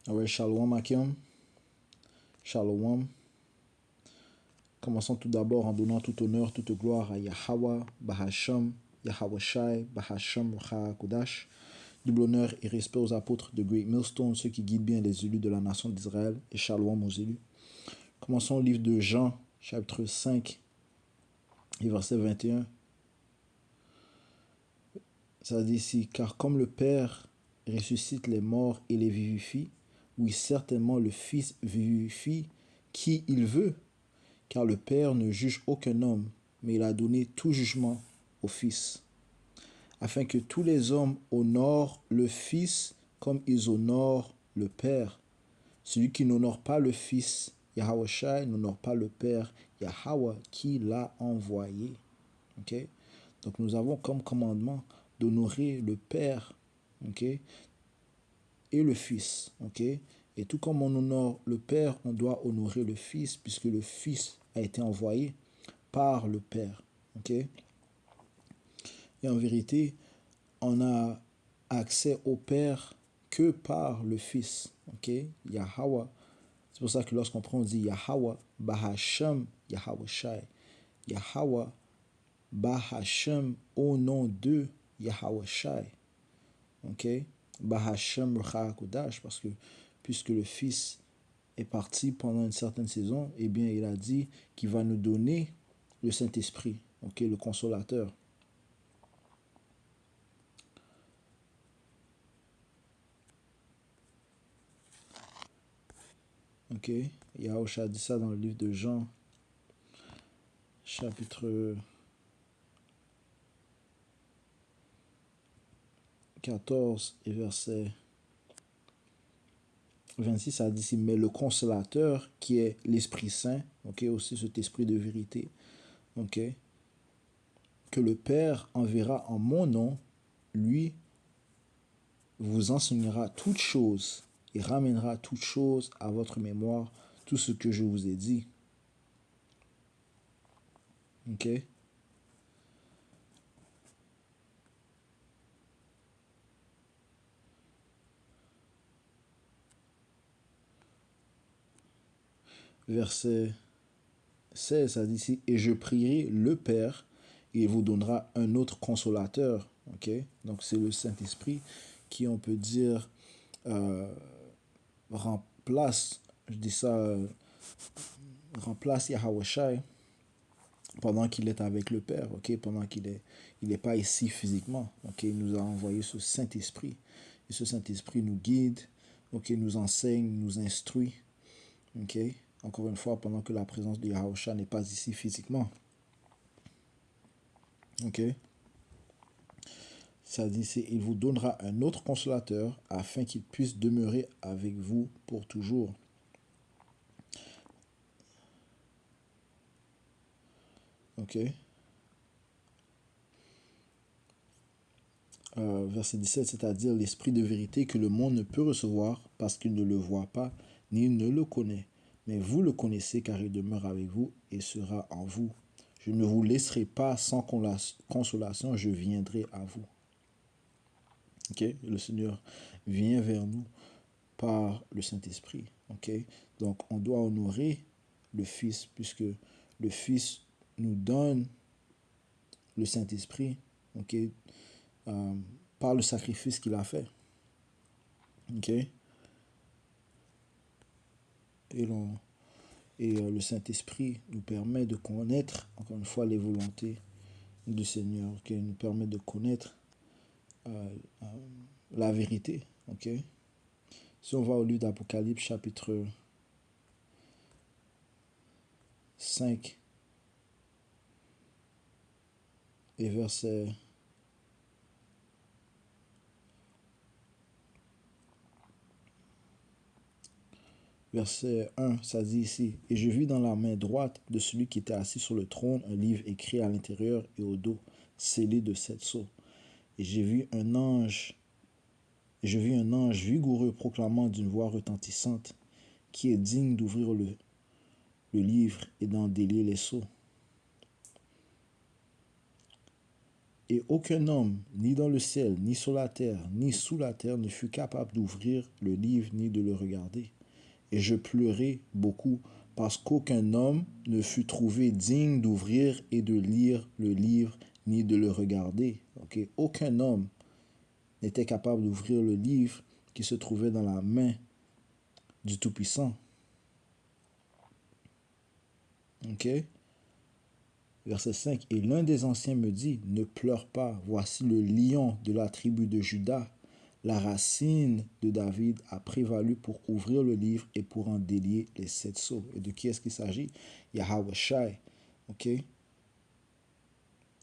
Ouais, Shalom Akim, Shalom. Commençons tout d'abord en donnant tout honneur, toute gloire à Yahweh, Bahasham, Yahweh Shai, Bahasham, Kodash. Double honneur et respect aux apôtres de Great Millstone, ceux qui guident bien les élus de la nation d'Israël, et Shalom aux élus. Commençons le livre de Jean, chapitre 5, et verset 21. Ça dit ici, car comme le Père ressuscite les morts et les vivifie, oui, certainement le Fils vivifie qui il veut, car le Père ne juge aucun homme, mais il a donné tout jugement au Fils, afin que tous les hommes honorent le Fils comme ils honorent le Père. Celui qui n'honore pas le Fils, Yahweh Shai, n'honore pas le Père, Yahweh, qui l'a envoyé. Okay? Donc nous avons comme commandement d'honorer le Père, okay? Et le Fils. Okay? Et tout comme on honore le Père, on doit honorer le Fils, puisque le Fils a été envoyé par le Père. Okay? Et en vérité, on a accès au Père que par le Fils. Okay? Yahweh. C'est pour ça que lorsqu'on prend, on dit Yahweh, Bahasham, Yahweh Shai. Yahweh, Bahasham, au nom de Yahweh Shai. Okay? Bahasham Kodash, parce que puisque le Fils est parti pendant une certaine saison, eh bien, il a dit qu'il va nous donner le Saint-Esprit, okay, le Consolateur. Ok, Yahusha dit ça dans le livre de Jean, chapitre 14 et verset 26, ça dit ici, mais le Consolateur, qui est l'Esprit Saint, ok, aussi cet esprit de vérité, ok, que le Père enverra en mon nom, lui vous enseignera toutes choses et ramènera toutes choses à votre mémoire, tout ce que je vous ai dit. Ok. Verset 16, ça dit ici, et je prierai le Père, et il vous donnera un autre consolateur. Ok. Donc c'est le Saint-Esprit qui, on peut dire, remplace, je dis ça, remplace Yahweh Shai pendant qu'il est avec le Père, ok, pendant il est pas ici physiquement, ok, il nous a envoyé ce Saint-Esprit, et ce Saint-Esprit nous guide, ok, nous enseigne, nous instruit, ok, encore une fois, pendant que la présence de Yahweh Shai n'est pas ici physiquement, ok, ça dit, c'est, il vous donnera un autre consolateur afin qu'il puisse demeurer avec vous pour toujours. Ok. Verset 17, c'est-à-dire l'esprit de vérité que le monde ne peut recevoir parce qu'il ne le voit pas ni ne le connaît. Mais vous le connaissez car il demeure avec vous et sera en vous. Je ne vous laisserai pas sans consolation, je viendrai à vous. Ok, le Seigneur vient vers nous par le Saint-Esprit. Ok, donc on doit honorer le Fils puisque le Fils nous donne le Saint-Esprit. Ok, par le sacrifice qu'il a fait. Ok. Et, le Saint-Esprit nous permet de connaître, encore une fois, les volontés du Seigneur, qui nous permet de connaître la vérité. Ok. Si on va au livre d'Apocalypse, chapitre 5 et verset 1, ça dit ici, « Et je vis dans la main droite de celui qui était assis sur le trône un livre écrit à l'intérieur et au dos, scellé de 7 sceaux. Et j'ai vu un ange vigoureux proclamant d'une voix retentissante, qui est digne d'ouvrir le livre et d'en délier les sceaux. Et aucun homme, ni dans le ciel, ni sur la terre, ni sous la terre, ne fut capable d'ouvrir le livre ni de le regarder. Et je pleurai beaucoup parce qu'aucun homme ne fut trouvé digne d'ouvrir et de lire le livre ni de le regarder. Okay? Aucun homme n'était capable d'ouvrir le livre qui se trouvait dans la main du Tout-Puissant. Okay? Verset 5. Et l'un des anciens me dit, ne pleure pas, voici le lion de la tribu de Juda, la racine de David a prévalu pour ouvrir le livre et pour en délier les 7 sceaux. Et de qui est-ce qu'il s'agit? Yahweh Shai, ok?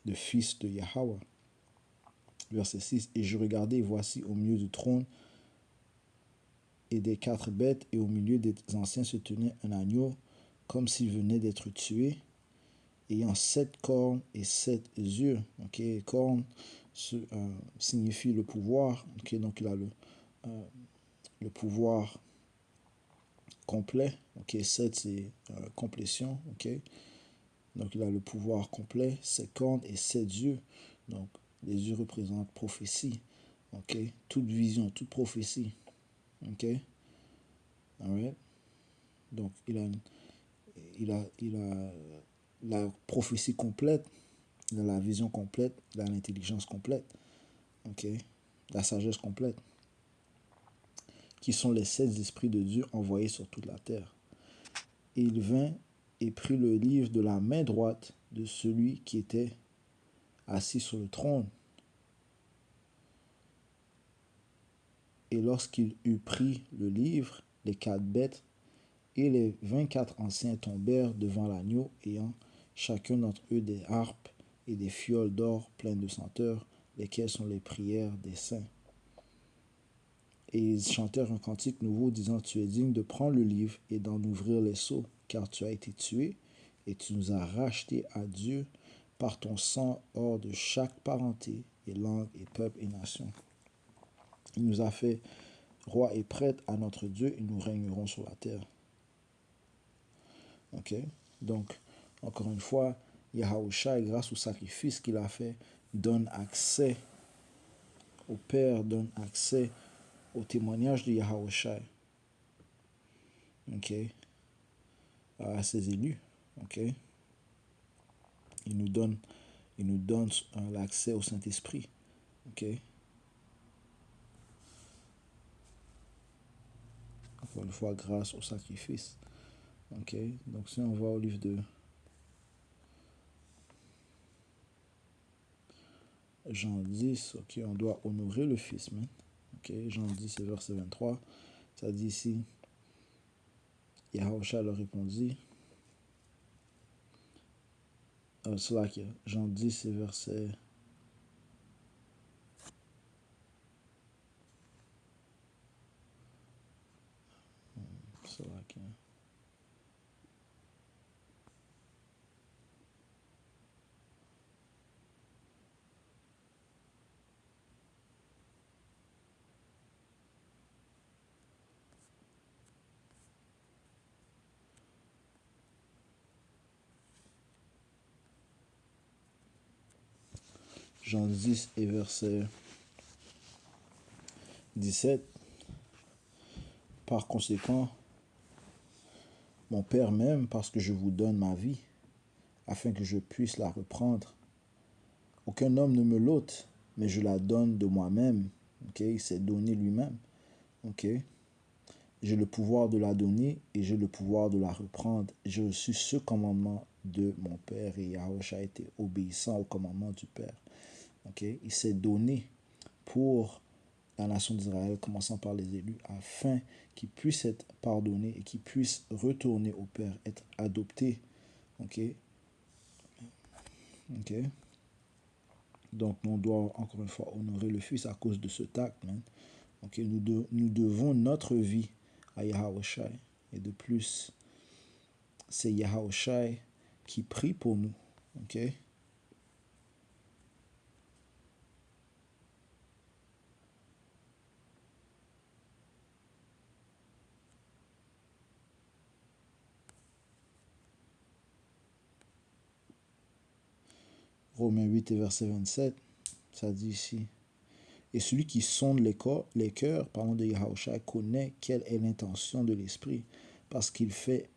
Le fils de Yahweh. Verset 6. Et je regardais, et voici au milieu du trône et des 4 bêtes, et au milieu des anciens se tenait un agneau, comme s'il venait d'être tué, ayant 7 cornes et 7 yeux. Ok, cornes signifie le pouvoir. Ok, donc il a le pouvoir complet. Ok, 7 c'est complétion. Ok, donc il a le pouvoir complet, 7 cornes et 7 yeux. Donc les yeux représentent prophétie. Ok, toute vision, toute prophétie. Ok, alright. Donc il a la prophétie complète, il a la vision complète, il a l'intelligence complète. Ok, la sagesse complète, qui sont les 7 esprits de Dieu envoyés sur toute la terre. Et il vint et prit le livre de la main droite de celui qui était assis sur le trône. Et lorsqu'il eut pris le livre, les 4 bêtes et les 24 anciens tombèrent devant l'agneau, ayant chacun d'entre eux des harpes et des fioles d'or pleines de senteurs, lesquelles sont les prières des saints. Et ils chantèrent un cantique nouveau, disant, tu es digne de prendre le livre et d'en ouvrir les sceaux, car tu as été tué, et tu nous as rachetés à Dieu par ton sang hors de chaque parenté, et langue, et peuple, et nation. Il nous a fait rois et prêtres à notre Dieu, et nous régnerons sur la terre. Ok? Donc, encore une fois, Yahushua, grâce au sacrifice qu'il a fait, donne accès au Père, donne accès au témoignage de Yahushua. Ok? À ses élus. Ok? Il nous donne l'accès au Saint-Esprit. Ok? Encore une fois, grâce au sacrifice. Ok? Donc si on va au livre de Jean 10, ok, on doit honorer le Fils, man. Ok? Jean 10, verset 23. Ça dit ici, Yahushua leur répondit, cela qui Jean 10, verset cela qui Jean 10 et verset 17. Par conséquent, mon Père m'aime parce que je vous donne ma vie, afin que je puisse la reprendre. Aucun homme ne me l'ôte, mais je la donne de moi-même. Ok, il s'est donné lui-même. Ok, j'ai le pouvoir de la donner et j'ai le pouvoir de la reprendre. J'ai reçu ce commandement de mon Père et Yahushua a été obéissant au commandement du Père. Ok, il s'est donné pour la nation d'Israël, commençant par les élus, afin qu'ils puissent être pardonnés et qu'ils puissent retourner au Père, être adoptés. Ok, ok. Donc, on doit encore une fois honorer le Fils à cause de ce acte. Okay, nous devons notre vie à Yahushua. Et de plus, c'est Yahushua qui prie pour nous. Ok? Romains 8 et verset 27. ça dit ici. Et celui qui sonde les cœurs, parlant de Yahushua, connaît quelle est l'intention de l'Esprit, parce qu'il fait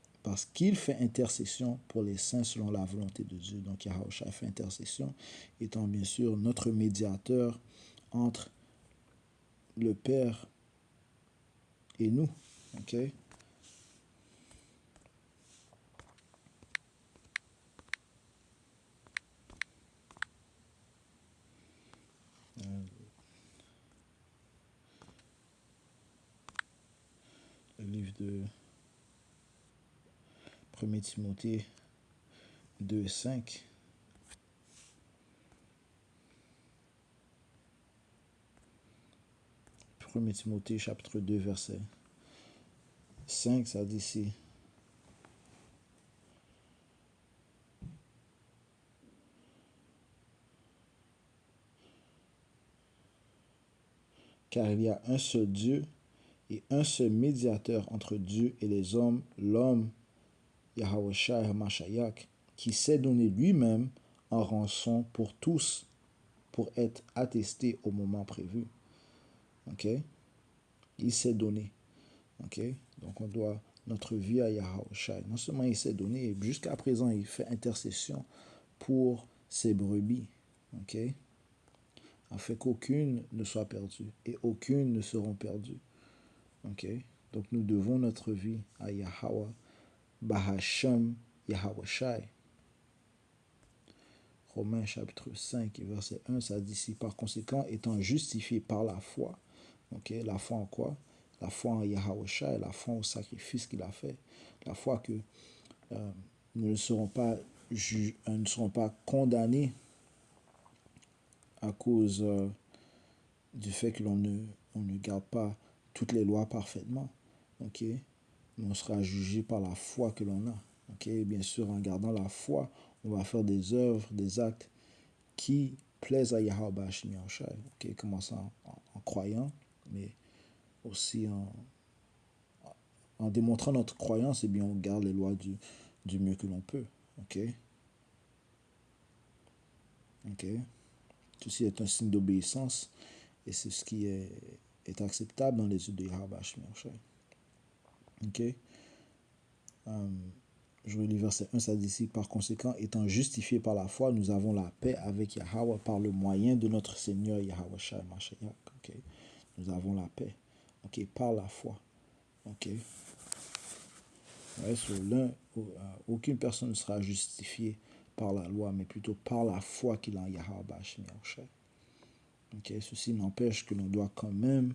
intercession pour les saints selon la volonté de Dieu. Donc Yahushua fait intercession, étant bien sûr notre médiateur entre le Père et nous. Ok? Le livre de 1 Timothée 2, 5. 1 Timothée chapitre 2, verset 5, ça dit ici. Car il y a un seul Dieu et un seul médiateur entre Dieu et les hommes, l'homme Yahushua HaMashiach, qui s'est donné lui-même en rançon pour tous, pour être attesté au moment prévu. Ok? Il s'est donné. Ok? Donc on doit notre vie à Yahushua. Non seulement il s'est donné, jusqu'à présent il fait intercession pour ses brebis. Ok? Afin qu'aucune ne soit perdue et aucune ne seront perdues. Ok? Donc nous devons notre vie à Yahweh, Bahashem, Yahushai. Romains chapitre 5 verset 1, ça dit ici, par conséquent, étant justifié par la foi. Ok? La foi en quoi? La foi en Yahushai, la foi au sacrifice qu'il a fait. La foi que nous ne serons pas condamnés à cause du fait que on ne garde pas toutes les lois parfaitement. Ok? Mais on sera jugé par la foi que l'on a. Ok? Bien sûr, en gardant la foi, on va faire des œuvres, des actes qui plaisent à Yahweh Hashem Yahushai. Ok? Commençant en croyant, mais aussi en démontrant notre croyance, et bien on garde les lois du mieux que l'on peut. Ok? Ok? Ceci est un signe d'obéissance et c'est ce qui est acceptable dans les yeux de Yahweh Hashem Yahushai. Ok? Je relis verset 1, ça dit ici, par conséquent, étant justifiés par la foi, nous avons la paix avec Yahweh par le moyen de notre Seigneur Yahweh Shai Mashiach. Okay? Nous avons la paix. Okay? Par la foi. Okay? Ouais, sur aucune personne ne sera justifiée par la loi, mais plutôt par la foi qu'il a en Yahweh Hashem Yahushai. Okay? Ceci n'empêche que l'on doit quand même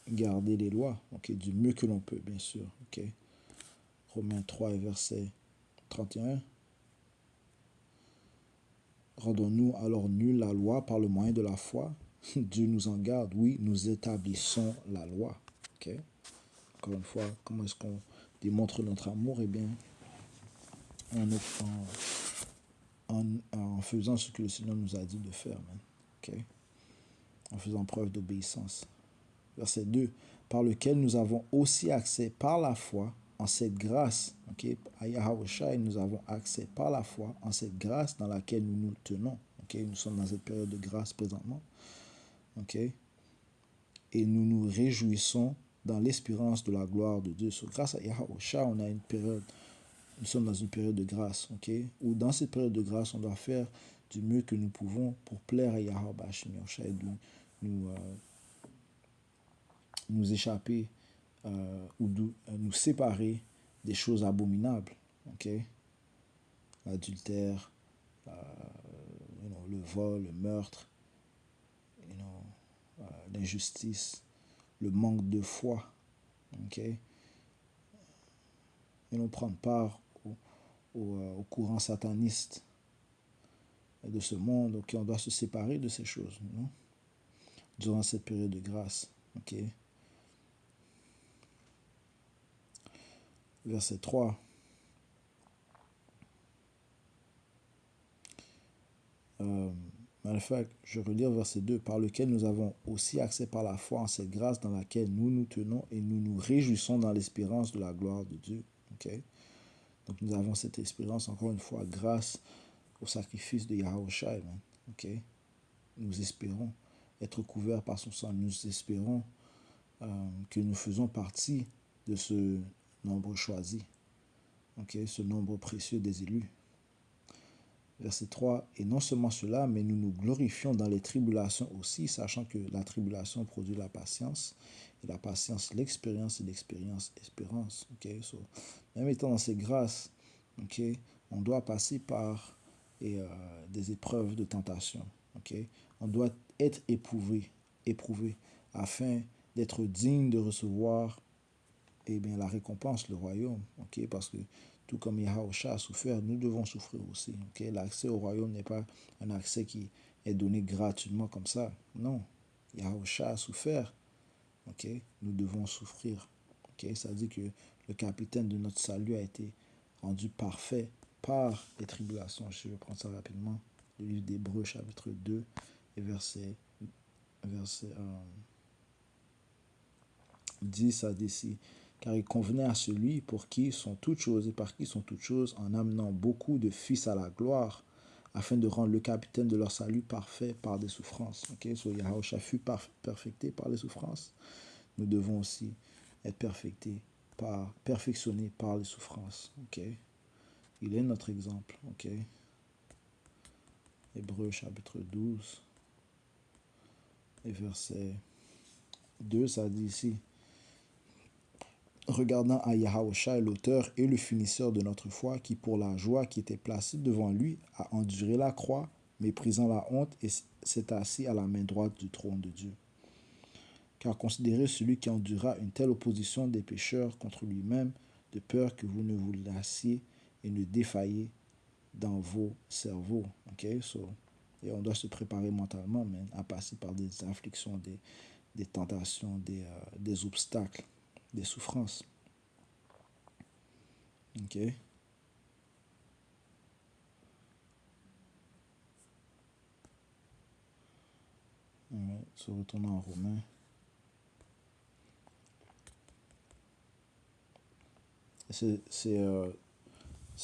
garder les lois, okay? Du mieux que l'on peut, bien sûr. Okay? Romains 3 et verset 31. Rendons-nous alors nuls la loi par le moyen de la foi? Dieu nous en garde. Oui, nous établissons la loi. Okay? Encore une fois, comment est-ce qu'on démontre notre amour? Eh bien, en faisant ce que le Seigneur nous a dit de faire. Okay? En faisant preuve d'obéissance. Verset 2. Par lequel nous avons aussi accès par la foi en cette grâce. Okay? À Yahushua, nous avons accès par la foi en cette grâce dans laquelle nous nous tenons. Okay? Nous sommes dans cette période de grâce présentement. Okay? Et nous nous réjouissons dans l'espérance de la gloire de Dieu. So, grâce à Yahushua, on a une période, nous sommes dans une période de grâce. Okay? Où dans cette période de grâce, on doit faire du mieux que nous pouvons pour plaire à Yahweh Hashem Yahushua et nous échapper ou nous séparer des choses abominables. Okay? L'adultère, le vol, le meurtre, l'injustice, le manque de foi. Okay? Et non prendre part au courant sataniste de ce monde. Okay? On doit se séparer de ces choses, non? Durant cette période de grâce. Okay? Verset 3. Je relis verset 2, par lequel nous avons aussi accès par la foi en cette grâce dans laquelle nous nous tenons et nous nous réjouissons dans l'espérance de la gloire de Dieu. Okay? Donc nous avons cette espérance, encore une fois, grâce au sacrifice de Yahushua, man. Ok? Nous espérons être couverts par son sang. Nous espérons que nous faisons partie de ce nombre choisi. Ok? Ce nombre précieux des élus. Verset 3, et non seulement cela, mais nous nous glorifions dans les tribulations aussi, sachant que la tribulation produit la patience, et la patience l'expérience, et l'expérience espérance. Okay? So, même étant dans ces grâces, okay, on doit passer par des épreuves de tentation. Okay? On doit être éprouvé afin d'être digne de recevoir la récompense, le royaume. Okay? Parce que tout comme Yahushua a souffert, nous devons souffrir aussi. Okay? L'accès au royaume n'est pas un accès qui est donné gratuitement comme ça. Non. Yahushua a souffert. Okay? Nous devons souffrir. Okay? Ça dit que le capitaine de notre salut a été rendu parfait par les tribulations. Je vais prendre ça rapidement. Le livre d'Hébreux, chapitre 2, et verset 10 à 10. Car il convenait à celui pour qui sont toutes choses et par qui sont toutes choses, en amenant beaucoup de fils à la gloire, afin de rendre le capitaine de leur salut parfait par des souffrances. Okay? So Yahushua fut perfecté par les souffrances. Nous devons aussi être perfectionnés par les souffrances. Okay? Il est notre exemple. Okay? Hébreux chapitre 12 et verset 2, ça dit ici, regardant à Yahushua, l'auteur et le finisseur de notre foi, qui pour la joie qui était placée devant lui, a enduré la croix, méprisant la honte, et s'est assis à la main droite du trône de Dieu. Car considérez celui qui endura une telle opposition des pécheurs contre lui-même, de peur que vous ne vous lassiez et ne défailliez dans vos cerveaux. Okay? So, et on doit se préparer mentalement, man, à passer par des afflictions, des tentations, des obstacles, des souffrances. Ok? Ouais, se retournant en Romains. Ces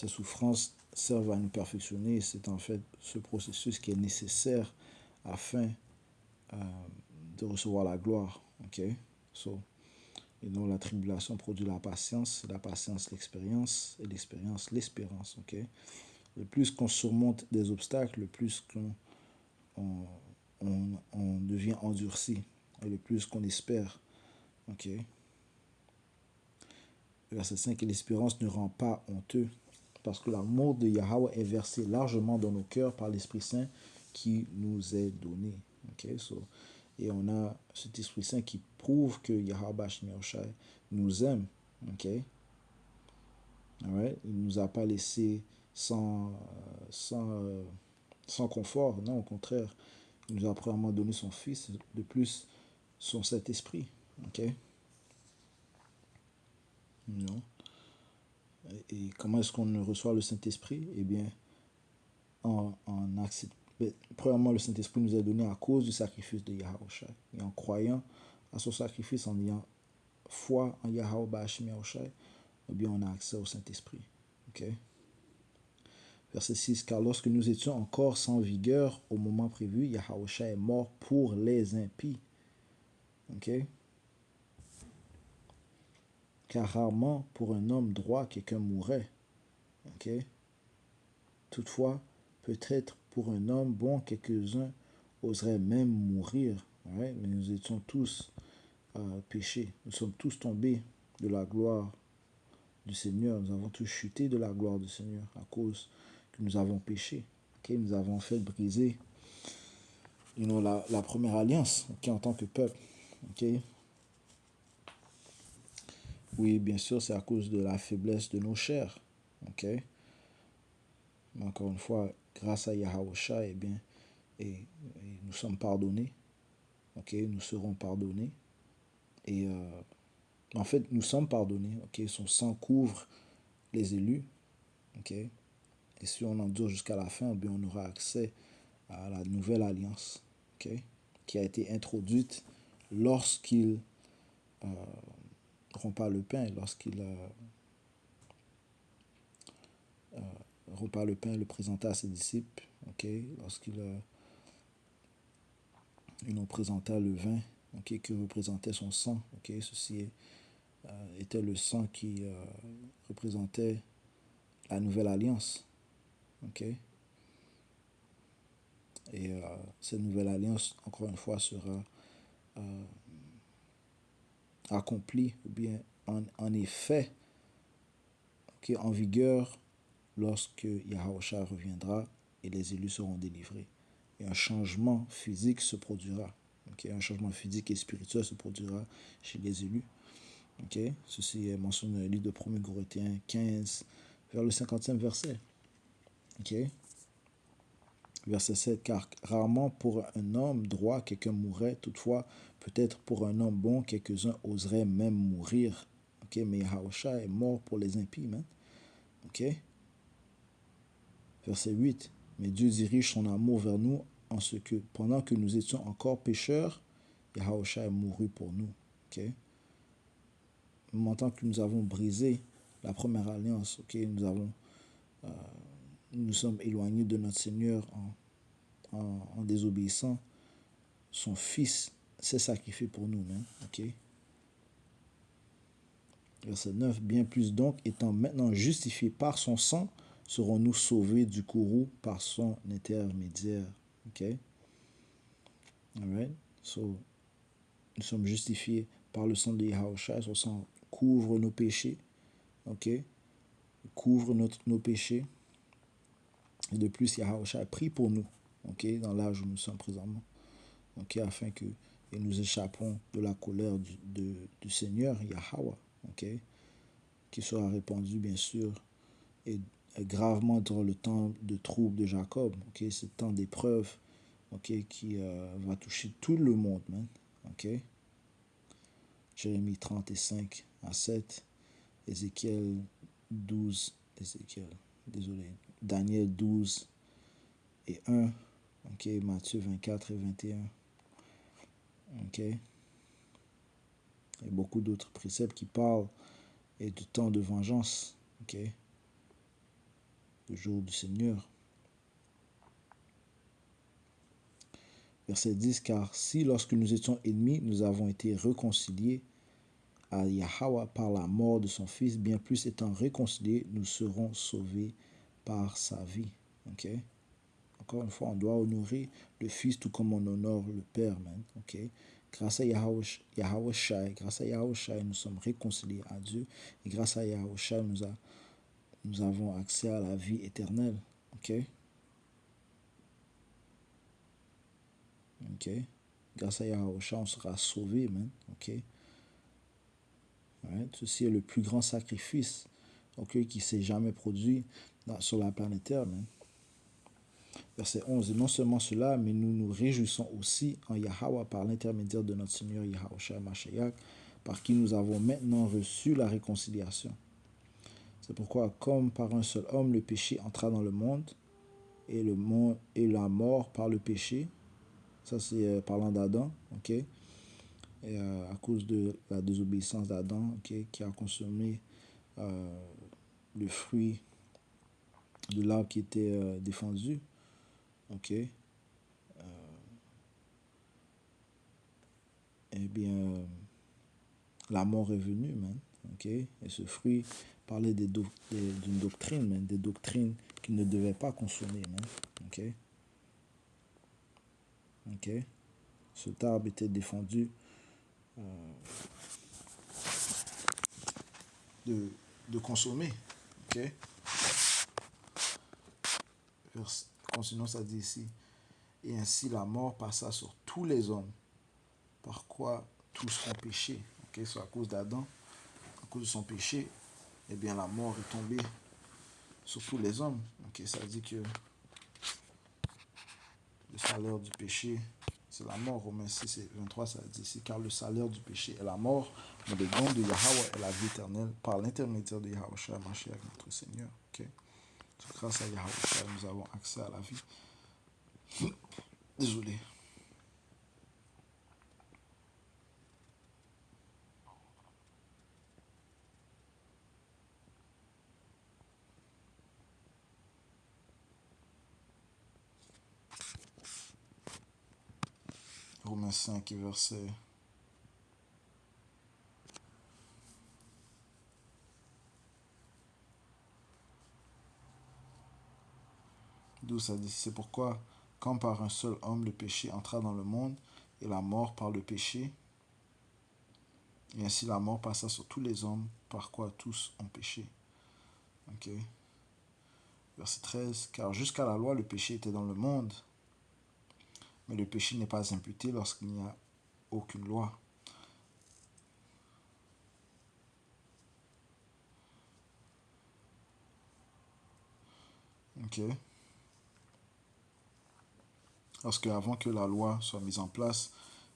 souffrances servent à nous perfectionner. C'est en fait ce processus qui est nécessaire afin de recevoir la gloire. Ok? So, et donc la tribulation produit la patience l'expérience, et l'expérience l'espérance. Ok? Le plus qu'on surmonte des obstacles, le plus on devient endurci, et le plus qu'on espère. Ok? Verset 5, et l'espérance ne rend pas honteux, parce que l'amour de Yahweh est versé largement dans nos cœurs par l'Esprit Saint qui nous est donné. Okay? So, et on a cet Esprit Saint qui prouve que Yahweh nous aime. Okay? Alright? Il ne nous a pas laissé sans confort. Non, au contraire. Il nous a premièrement donné son Fils, de plus son Saint-Esprit. Okay? Non. Et comment est-ce qu'on reçoit le Saint-Esprit? Eh bien, en acceptant. Premièrement, le Saint-Esprit nous est donné à cause du sacrifice de Yahushua. Et en croyant à son sacrifice, en ayant foi en Yahushua, eh bien, on a accès au Saint-Esprit. Okay? Verset 6. Car lorsque nous étions encore sans vigueur au moment prévu, Yahushua est mort pour les impies. Okay? Car rarement pour un homme droit quelqu'un mourrait. Okay? Toutefois, peut-être pour un homme bon, quelques-uns oseraient même mourir. Ouais? Mais nous étions tous péchés. Nous sommes tous tombés de la gloire du Seigneur. Nous avons tous chuté de la gloire du Seigneur à cause que nous avons péché. Okay? Nous avons fait briser la première alliance, okay, en tant que peuple. Okay? Oui, bien sûr, c'est à cause de la faiblesse de nos chairs. Okay? Mais encore une fois, grâce à Yahushua, eh bien, et nous sommes pardonnés. Okay? Nous serons pardonnés. Et en fait, nous sommes pardonnés. Okay? Son sang couvre les élus. Okay? Et si on endure jusqu'à la fin, bien, on aura accès à la nouvelle alliance, okay? Qui a été introduite lorsqu'il rompa le pain, lorsqu'il repart le pain et le présenta à ses disciples, ok, lorsqu'il nous présenta le vin, ok, qui représentait son sang, ok, ceci était le sang qui représentait la nouvelle alliance, ok, et cette nouvelle alliance, encore une fois, sera accomplie, ou bien en effet, okay, en vigueur, lorsque Yahushua reviendra et les élus seront délivrés. Et un changement physique se produira. Okay? Un changement physique et spirituel se produira chez les élus. Okay? Ceci est mentionné dans le livre de 1 Corinthiens 15, vers le 55e verset. Okay? Verset 7, car rarement pour un homme droit quelqu'un mourrait, toutefois peut-être pour un homme bon quelques-uns oseraient même mourir. Okay? Mais Yahushua est mort pour les impies. Man. Okay? Verset 8, mais Dieu dirige son amour vers nous en ce que pendant que nous étions encore pécheurs, Yahushua est mouru pour nous. Okay? En tant que nous avons brisé la première alliance, okay, nous sommes éloignés de notre Seigneur en désobéissant. Son Fils s'est sacrifié pour nous. Okay? Verset 9, bien plus donc, étant maintenant justifiés par son sang, serons-nous sauvés du courroux par son intermédiaire. Okay? Alright? So, nous sommes justifiés par le sang de Yahushua. Son sang couvre nos péchés. Okay? Couvre nos péchés. Et de plus, Yahushua a pris pour nous. Okay? Dans l'âge où nous sommes présentement. Okay? Afin que et nous échappons de la colère du Seigneur, Yahweh. Okay? Qui sera répandu, bien sûr, et gravement durant le temps de trouble de Jacob. Okay? Ce temps d'épreuve, okay? Qui va toucher tout le monde. Man. Okay? Jérémie 35 à 7, Ézéchiel 12, Daniel 12 et 1, okay? Matthieu 24 et 21. Okay? Et beaucoup d'autres préceptes qui parlent et du temps de vengeance. Okay? Le jour du Seigneur. Verset 10, car si lorsque nous étions ennemis, nous avons été réconciliés à Yahweh par la mort de son Fils, bien plus étant réconciliés, nous serons sauvés par sa vie. Okay? Encore une fois, on doit honorer le Fils tout comme on honore le Père. Man. Okay? Grâce à Yahushua, nous sommes réconciliés à Dieu. Et grâce à Yahushua, nous avons accès à la vie éternelle. Okay? Okay? Grâce à Yahushua, on sera sauvé. Man. Okay? Right? Ceci est le plus grand sacrifice, okay, qui s'est jamais produit sur la planète Terre. Man. Verset 11. Et non seulement cela, mais nous nous réjouissons aussi en Yahweh par l'intermédiaire de notre Seigneur Yahushua Mashiach, par qui nous avons maintenant reçu la réconciliation. C'est pourquoi, comme par un seul homme, le péché entra dans le monde, et la mort par le péché, ça c'est parlant d'Adam, ok? Et à cause de la désobéissance d'Adam, okay, qui a consommé le fruit de l'arbre qui était défendu, ok? Eh bien, la mort est venue, man, ok? Et ce fruit parlait d'une doctrine, man, des doctrines qu'il ne devait pas consommer, man, ok? Ok? Cet arbre était défendu de consommer. Okay? Continuons, ça dit ici. Et ainsi la mort passa sur tous les hommes, par quoi tous ont péché. Okay? C'est à cause d'Adam, à cause de son péché, eh bien la mort est tombée sur tous les hommes. Okay? Ça dit que le salaire du péché, c'est la mort. Romains 6 et 23, ça dit ici, car le salaire du péché est la mort, mais le don de Yahweh est la vie éternelle par l'intermédiaire de Yahushua Mashiach, notre Seigneur. Okay? Grâce à Yahushua, nous avons accès à la vie. Désolé. Romains 5, verset 12, ça dit, c'est pourquoi, quand par un seul homme le péché entra dans le monde, et la mort par le péché, et ainsi la mort passa sur tous les hommes, par quoi tous ont péché. Ok. Verset 13, car jusqu'à la loi, le péché était dans le monde, mais le péché n'est pas imputé lorsqu'il n'y a aucune loi. Ok. Parce qu'avant que la loi soit mise en place,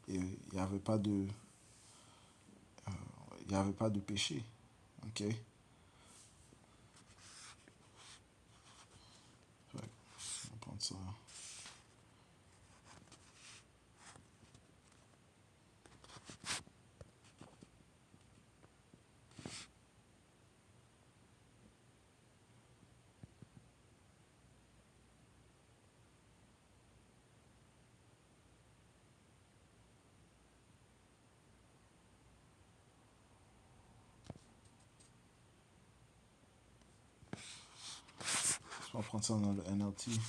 il n'y avait pas de, il n'y avait pas de péché. Ok. On va prendre ça. On va prendre ça dans le NLT.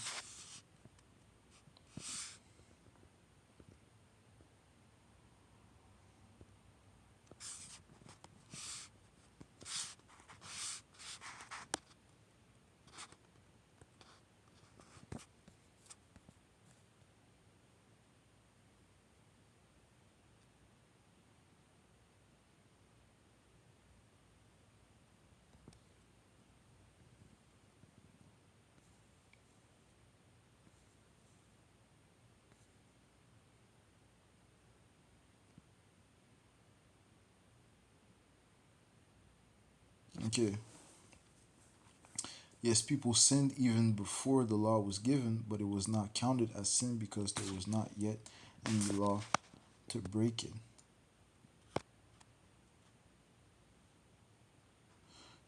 Ok. Yes, people sinned even before the law was given, but it was not counted as sin because there was not yet any law to break it.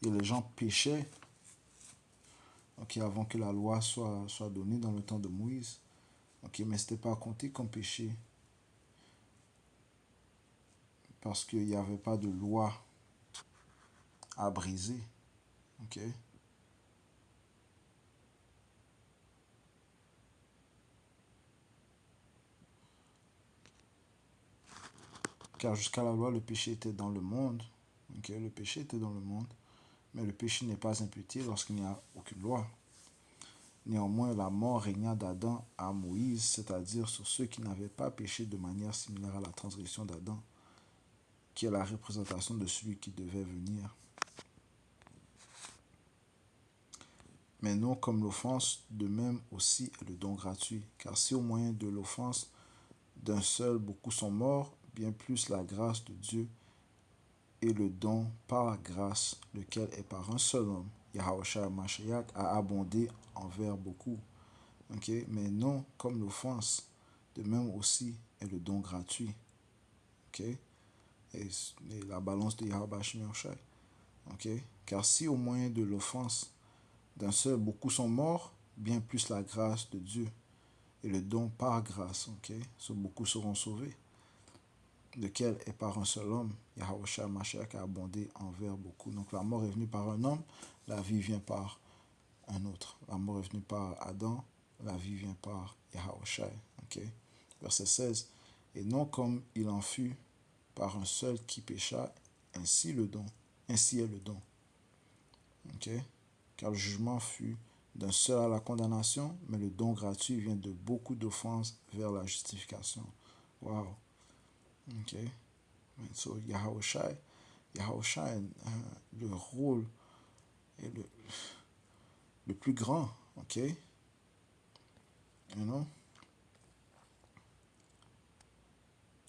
Et les gens péchaient, ok, avant que la loi soit donnée dans le temps de Moïse. Ok, mais ce n'était pas compté comme péché parce qu'il n'y avait pas de loi à briser. Ok. Car jusqu'à la loi, le péché était dans le monde. Ok, le péché était dans le monde, mais le péché n'est pas imputé lorsqu'il n'y a aucune loi. Néanmoins, la mort régna d'Adam à Moïse, c'est-à-dire sur ceux qui n'avaient pas péché de manière similaire à la transgression d'Adam, qui est la représentation de celui qui devait venir. Mais non comme l'offense, de même aussi est le don gratuit. Car si au moyen de l'offense d'un seul beaucoup sont morts, bien plus la grâce de Dieu et le don par grâce, lequel est par un seul homme, Yahushua Mashiach, a abondé envers beaucoup. Okay? Mais non comme l'offense, de même aussi est le don gratuit. Okay? Et la balance de Yahushua Mashiach. Okay? Car si au moyen de l'offense d'un seul beaucoup sont morts, bien plus la grâce de Dieu et le don par grâce, okay? So, beaucoup seront sauvés, lequel est par un seul homme, Yahushua Mashiach, a abondé envers beaucoup. Donc la mort est venue par un homme, la vie vient par un autre. La mort est venue par Adam, la vie vient par Yahushua. Okay? Verset 16. Et non comme il en fut par un seul qui pécha, ainsi le don, ainsi est le don. Okay? Car le jugement fut d'un seul à la condamnation, mais le don gratuit vient de beaucoup d'offenses vers la justification. Wow. Ok. So, Yahushua, le rôle est le plus grand. Ok. You know?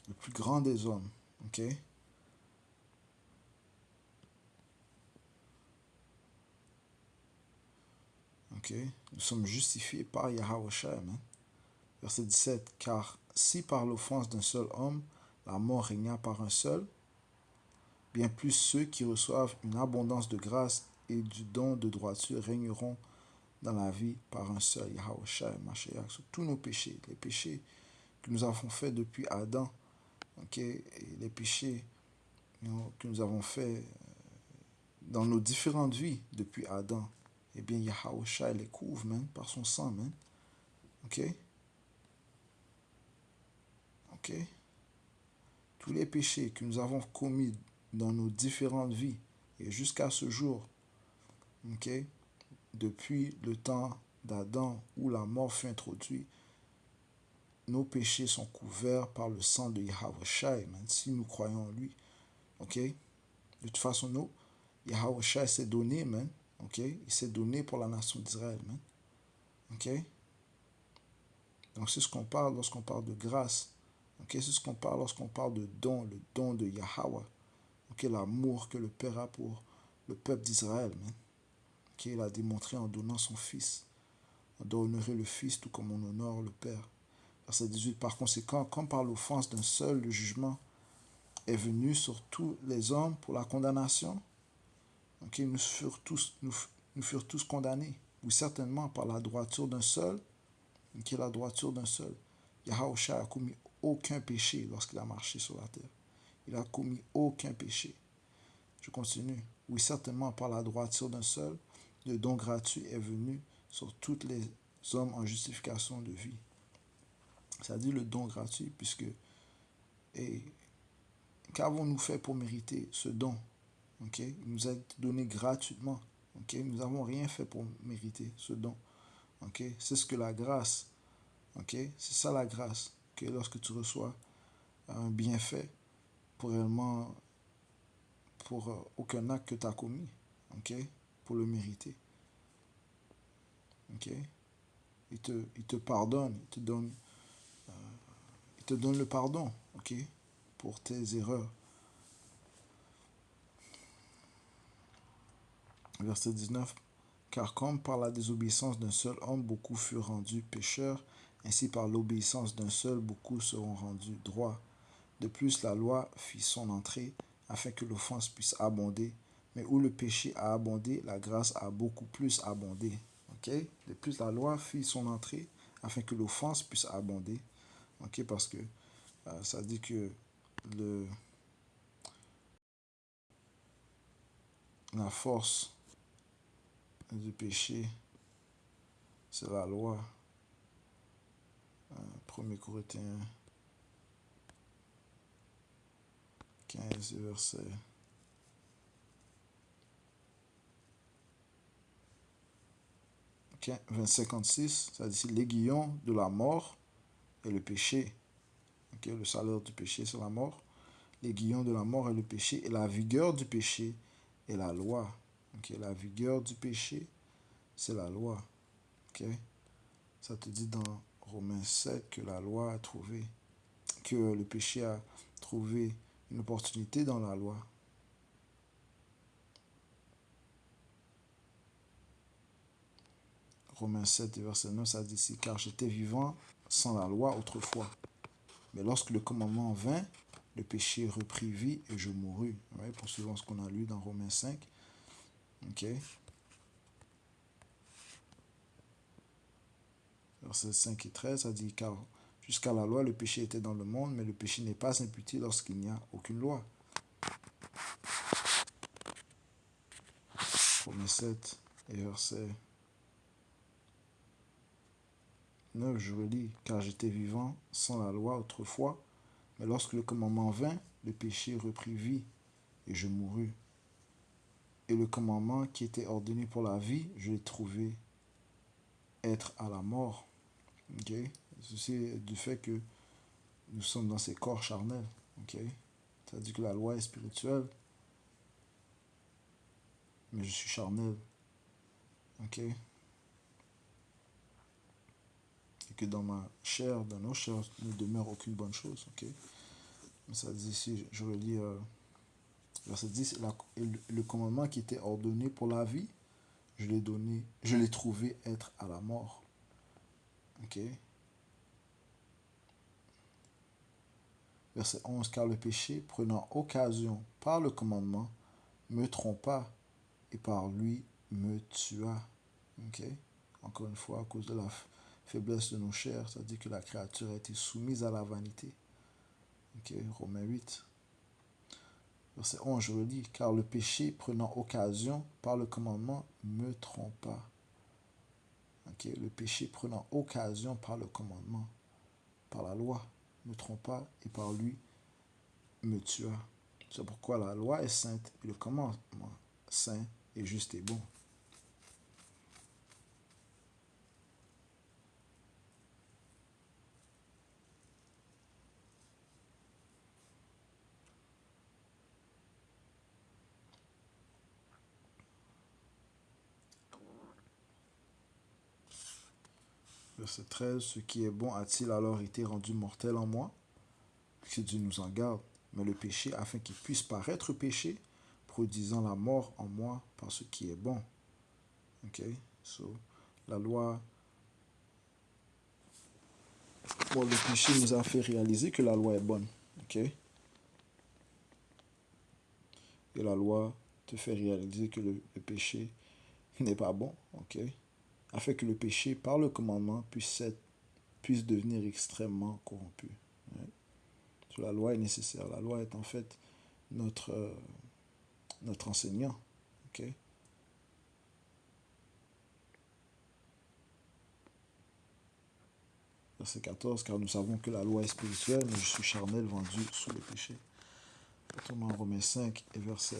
Le plus grand des hommes. Ok. Ok. Nous sommes justifiés par Yahushua, man. Verset 17. Car si par l'offense d'un seul homme, la mort régna par un seul, bien plus ceux qui reçoivent une abondance de grâce et du don de droiture régneront dans la vie par un seul Yahushua Mashiach. Sur tous nos péchés, les péchés que nous avons fait depuis Adam, ok, et les péchés que nous avons fait dans nos différentes vies depuis Adam, eh bien, Yahweh les couvre, man, par son sang, man. Ok? Ok? Tous les péchés que nous avons commis dans nos différentes vies et jusqu'à ce jour, ok? Depuis le temps d'Adam où la mort fut introduite, nos péchés sont couverts par le sang de Yahweh Shai, man, si nous croyons en lui. Ok? De toute façon, nous, Yahweh Shai s'est donné, man. Ok? Il s'est donné pour la nation d'Israël, man. Ok? Donc, c'est ce qu'on parle lorsqu'on parle de grâce. Ok? C'est ce qu'on parle lorsqu'on parle de don, le don de Yahweh. Ok? L'amour que le Père a pour le peuple d'Israël, man. Ok? Il a démontré en donnant son Fils. On doit honorer le Fils tout comme on honore le Père. Verset 18. Par conséquent, comme par l'offense d'un seul, le jugement est venu sur tous les hommes pour la condamnation. Ok? Nous furent tous condamnés. Oui, certainement par la droiture d'un seul. Ok? La droiture d'un seul. Yahweh a commis aucun péché lorsqu'il a marché sur la terre. Il a commis aucun péché. Je continue. Oui, certainement par la droiture d'un seul, le don gratuit est venu sur tous les hommes en justification de vie. Ça dit le don gratuit, puisque et qu'avons-nous fait pour mériter ce don? Ok? Il nous a été donné gratuitement. Ok? Nous n'avons rien fait pour mériter ce don. Ok? C'est ce que la grâce. Ok? C'est ça la grâce. Que lorsque tu reçois un bienfait pour réellement pour aucun acte que tu as commis. Ok? Pour le mériter. Ok? Il te pardonne, il te donne le pardon, ok? Pour tes erreurs. Verset 19. Car comme par la désobéissance d'un seul homme, beaucoup furent rendus pécheurs, ainsi par l'obéissance d'un seul, beaucoup seront rendus droits. De plus, la loi fit son entrée, afin que l'offense puisse abonder. Mais où le péché a abondé, la grâce a beaucoup plus abondé. Okay? De plus, la loi fit son entrée, afin que l'offense puisse abonder. Okay? Parce que ça dit que la force du péché, c'est la loi. 1 Corinthiens 15, verset 56, ça dit l'aiguillon de la mort est le péché. Okay? Le salaire du péché, c'est la mort. L'aiguillon de la mort est le péché, et la vigueur du péché est la loi. Okay? La vigueur du péché, c'est la loi. Okay? Ça te dit dans Romains 7 que la loi a trouvé, que le péché a trouvé une opportunité dans la loi. Romains 7, verset 9, ça dit ici, car j'étais vivant sans la loi autrefois. Mais lorsque le commandement vint, le péché reprit vie et je mourus. Ouais, poursuivons ce qu'on a lu dans Romains 5. Ok. Versets 5 et 13, ça dit, car jusqu'à la loi, le péché était dans le monde, mais le péché n'est pas imputé lorsqu'il n'y a aucune loi. Romains 7 et verset 9, je relis, car j'étais vivant sans la loi autrefois, mais lorsque le commandement vint, le péché reprit vie et je mourus. Et le commandement qui était ordonné pour la vie, je l'ai trouvé être à la mort. Ok? Ceci du fait que nous sommes dans ces corps charnels. Ok? C'est-à-dire que la loi est spirituelle, mais je suis charnel. Ok? Et que dans ma chair, dans nos chairs, ne demeure aucune bonne chose. Ok? Mais ça dit ici, je relis verset 10, le commandement qui était ordonné pour la vie, je l'ai trouvé être à la mort. Ok? Verset 11, car le péché, prenant occasion par le commandement, me trompa et par lui me tua. Ok? Encore une fois, à cause de la faiblesse de nos chairs, c'est-à-dire que la créature a été soumise à la vanité. Ok, Romains 8. Verset 11, je relis, car le péché prenant occasion par le commandement me trompa. Okay, le péché prenant occasion par le commandement, par la loi, me trompa et par lui me tua. C'est pourquoi la loi est sainte et le commandement saint et juste et bon. Verset 13, ce qui est bon a-t-il alors été rendu mortel en moi? Que Dieu nous en garde. Mais le péché, afin qu'il puisse paraître péché, produisant la mort en moi par ce qui est bon. Ok, so, la loi, bon, le péché nous a fait réaliser que la loi est bonne. Ok, et la loi te fait réaliser que le péché n'est pas bon. Ok, afin que le péché, par le commandement, puisse devenir extrêmement corrompu. Right? So, la loi est nécessaire. La loi est en fait notre, notre enseignant. Ok, verset 14, car nous savons que la loi est spirituelle, mais je suis charnel, vendu sous le péché. Retournons en Romains 5 et verset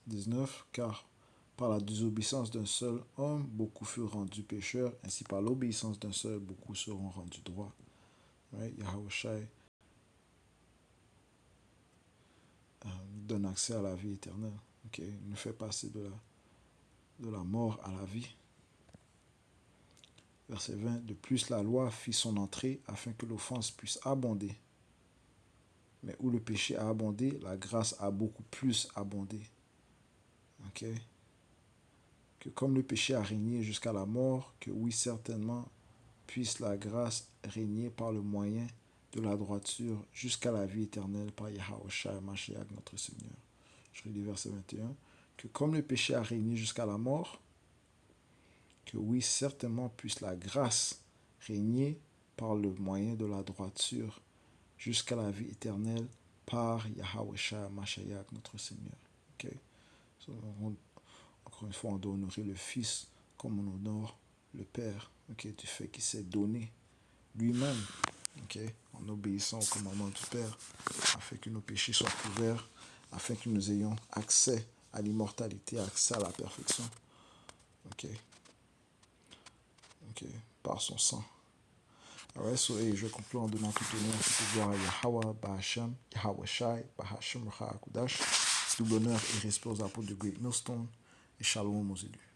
19, car par la désobéissance d'un seul homme, beaucoup furent rendus pécheurs, ainsi par l'obéissance d'un seul, beaucoup seront rendus droits. Right? Yahushua donne accès à la vie éternelle. Okay? Il nous fait passer de la mort à la vie. Verset 20, de plus la loi fit son entrée afin que l'offense puisse abonder. Mais où le péché a abondé, la grâce a beaucoup plus abondé. Okay? Que comme le péché a régné jusqu'à la mort, que oui, certainement, puisse la grâce régner par le moyen de la droiture jusqu'à la vie éternelle par Yahushua Mashiach notre Seigneur. Je relis verset 21. Que comme le péché a régné jusqu'à la mort, que oui, certainement, puisse la grâce régner par le moyen de la droiture jusqu'à la vie éternelle par Yahushua Mashiach notre Seigneur. Okay? So, encore une fois, on doit honorer le Fils comme on honore le Père, okay, du fait qu'il s'est donné lui-même, okay, en obéissant au commandement du Père, afin que nos péchés soient couverts, afin que nous ayons accès à l'immortalité, accès à la perfection, okay, okay, par son sang. Alright, so, et je conclue en donnant tout honneur, toute gloire à Yahweh, Bahashem, Yahweh Shai, Bahashem, Raha Kudash, double honneur et respect aux apôtres de Great Millstone, et shalom aux élus.